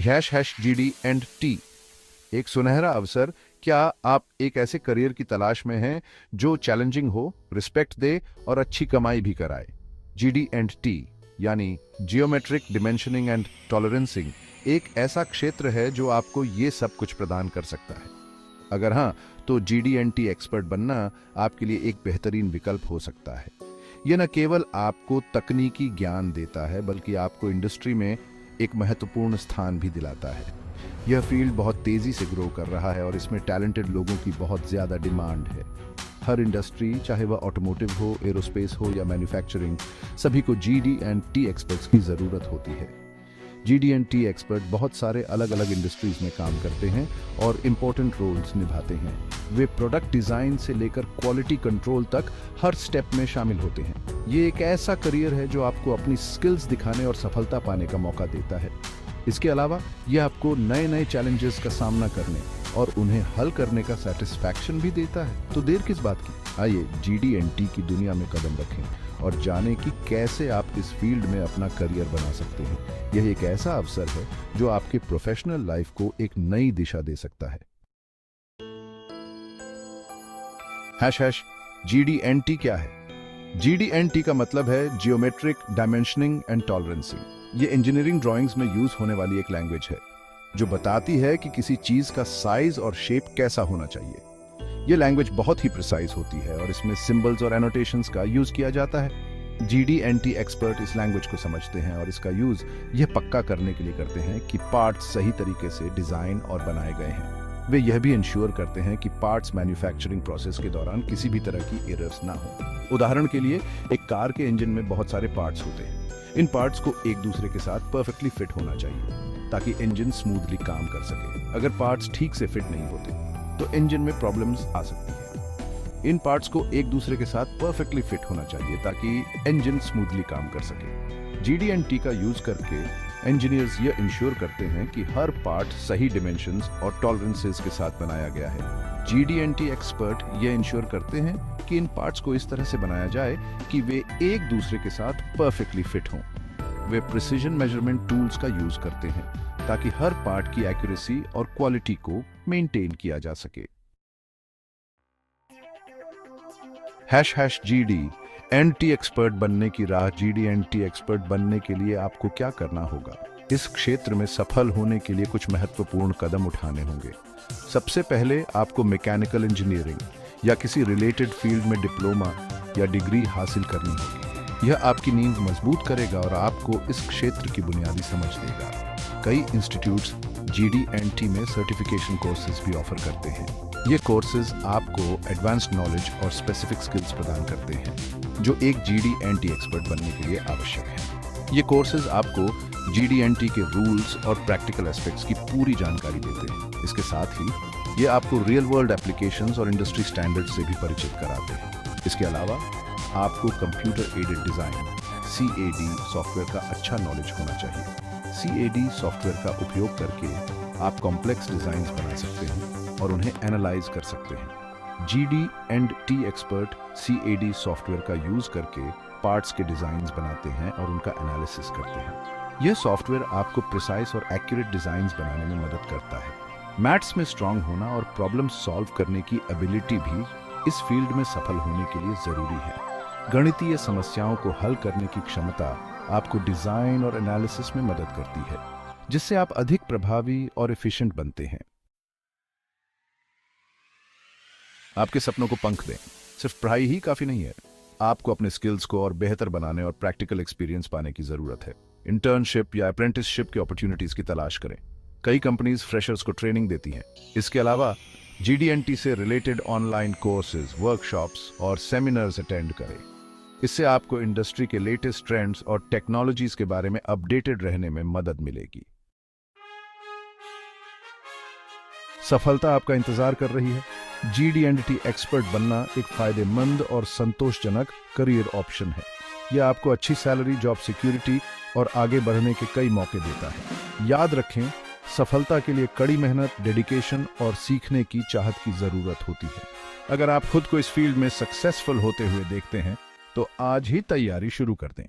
#GD&T एक सुनहरा अवसर। क्या आप एक ऐसे करियर की तलाश में हैं जो चैलेंजिंग हो, रिस्पेक्ट दे और अच्छी कमाई भी कराए? GD&T यानी जियोमेट्रिक डिमेंशनिंग एंड टॉलरेंसिंग एक ऐसा क्षेत्र है जो आपको ये सब कुछ प्रदान कर सकता है। अगर हाँ, तो GD&T एक्सपर्ट बनना आपके लिए एक बेहतरीन विकल्प हो सकता है। यह न केवल आपको तकनीकी ज्ञान देता है, बल्कि आपको इंडस्ट्री में एक महत्वपूर्ण स्थान भी दिलाता है। यह फील्ड बहुत तेजी से ग्रो कर रहा है और इसमें टैलेंटेड लोगों की बहुत ज्यादा डिमांड है। हर इंडस्ट्री, चाहे वह ऑटोमोटिव हो, एरोस्पेस हो या मैन्युफैक्चरिंग, सभी को GD&T एक्सपर्ट्स की जरूरत होती है। GD&T एक्सपर्ट बहुत सारे अलग अलग इंडस्ट्रीज में काम करते हैं और इम्पोर्टेंट रोल्स निभाते हैं। वे प्रोडक्ट डिजाइन से लेकर क्वालिटी कंट्रोल तक हर स्टेप में शामिल होते हैं। ये एक ऐसा करियर है जो आपको अपनी स्किल्स दिखाने और सफलता पाने का मौका देता है। इसके अलावा यह आपको नए नए चैलेंजेस का सामना करने और उन्हें हल करने का सेटिस्फैक्शन भी देता है। तो देर किस बात की, आइए GD&T की दुनिया में कदम रखें और जानें कि कैसे आप इस फील्ड में अपना करियर बना सकते हैं। यह एक ऐसा अवसर है जो आपके प्रोफेशनल लाइफ को एक नई दिशा दे सकता है। #GD&T क्या है? GD&T का मतलब है जियोमेट्रिक डायमेंशनिंग एंड टॉलरेंसिंग। ये इंजीनियरिंग ड्राइंग्स में यूज होने वाली एक लैंग्वेज है जो बताती है कि किसी चीज का साइज और शेप कैसा होना चाहिए। ये लैंग्वेज बहुत ही प्रिसाइज होती है और इसमें सिंबल्स और एनोटेशंस का यूज किया जाता है। GD&T एक्सपर्ट इस लैंग्वेज को समझते हैं और इसका यूज यह पक्का करने के लिए करते हैं कि पार्ट्स सही तरीके से डिजाइन और बनाए गए हैं। वे यह भी इंश्योर करते हैं कि पार्ट्स मैन्युफैक्चरिंग प्रोसेस के दौरान किसी भी तरह की एरर्स ना हो। उदाहरण के लिए, एक कार के इंजन में बहुत सारे पार्ट्स होते हैं। इन पार्ट्स को एक दूसरे के साथ परफेक्टली फिट होना चाहिए ताकि इंजन स्मूथली काम कर सके। अगर पार्ट्स ठीक से फिट नहीं होते तो इंजन में प्रॉब्लम्स आ सकती है। इन पार्ट्स को एक दूसरे के साथ परफेक्टली फिट होना चाहिए ताकि इंजन स्मूथली काम कर सके। GD&T का यूज करके इंजीनियर्स यह इंश्योर करते हैं कि हर पार्ट सही डिमेंशंस और टॉलरेंसेस के साथ बनाया गया है। GD&T एक्सपर्ट यह इंश्योर करते हैं कि इन पार्ट्स को इस तरह से बनाया जाए कि वे एक दूसरे के साथ परफेक्टली फिट हों। वे प्रिसीजन मेजरमेंट टूल्स का यूज करते हैं ताकि हर पार्ट की एक्यूरेसी और क्वालिटी को मेंटेन किया जा सके। #GD&T एक्सपर्ट बनने की राह। GD&T एक्सपर्ट बनने के लिए आपको क्या करना होगा? इस क्षेत्र में सफल होने के लिए कुछ महत्वपूर्ण कदम उठाने होंगे। सबसे पहले आपको मैकेनिकल इंजीनियरिंग या किसी रिलेटेड फील्ड में डिप्लोमा या डिग्री हासिल करनी होगी। यह आपकी नींव मजबूत करेगा और आपको इस क्षेत्र की बुनियादी समझ देगा। कई इंस्टीट्यूट्स GD&T में सर्टिफिकेशन कोर्सेज भी ऑफर करते हैं। ये कोर्सेज आपको एडवांस्ड नॉलेज और स्पेसिफिक स्किल्स प्रदान करते हैं जो एक GD&T एक्सपर्ट बनने के लिए आवश्यक है। ये कोर्सेज आपको GD&T के रूल्स और प्रैक्टिकल एस्पेक्ट्स की पूरी जानकारी देते हैं। इसके साथ ही ये आपको रियल वर्ल्ड एप्लीकेशंस और इंडस्ट्री स्टैंडर्ड्स से भी परिचित कराते हैं। इसके अलावा आपको computer aided design CAD software का अच्छा नॉलेज होना चाहिए। CAD सॉफ्टवेयर का उपयोग करके आप कॉम्प्लेक्स डिजाइन्स बना सकते हैं और उन्हें एनालाइज कर सकते हैं। GD&T एक्सपर्ट CAD सॉफ्टवेयर का यूज करके पार्ट्स के डिजाइन्स बनाते हैं और उनका एनालिसिस करते हैं। यह सॉफ्टवेयर आपको प्रिसाइज और एक्यूरेट डिजाइन्स बनाने में मदद करता है। मैथ्स में स्ट्रांग होना और प्रॉब्लम सॉल्व करने की एबिलिटी भी इस फील्ड में सफल होने के लिए जरूरी है। गणितीय समस्याओं को हल करने की क्षमता आपको डिजाइन और एनालिसिस में मदद करती है, जिससे आप अधिक प्रभावी और एफिशिएंट बनते हैं। आपके सपनों को पंख दें। सिर्फ पढ़ाई ही काफी नहीं है, आपको अपने स्किल्स को और बेहतर बनाने और प्रैक्टिकल एक्सपीरियंस पाने की जरूरत है। इंटर्नशिप या अप्रेंटिसशिप की अपॉर्चुनिटीज की तलाश करें। कई कंपनीज फ्रेशर्स को ट्रेनिंग देती हैं। इसके अलावा GD&T से रिलेटेड ऑनलाइन कोर्सेज, वर्कशॉप्स और सेमिनार्स अटेंड करें। इससे आपको इंडस्ट्री के लेटेस्ट ट्रेंड्स और टेक्नोलॉजीज के बारे में अपडेटेड रहने में मदद मिलेगी। सफलता आपका इंतजार कर रही है। GD&T एक्सपर्ट बनना एक फायदेमंद और संतोषजनक करियर ऑप्शन है। यह आपको अच्छी सैलरी, जॉब सिक्योरिटी और आगे बढ़ने के कई मौके देता है। याद रखें, सफलता के लिए कड़ी मेहनत, डेडिकेशन और सीखने की चाहत की जरूरत होती है। अगर आप खुद को इस फील्ड में सक्सेसफुल होते हुए देखते हैं तो आज ही तैयारी शुरू कर दें।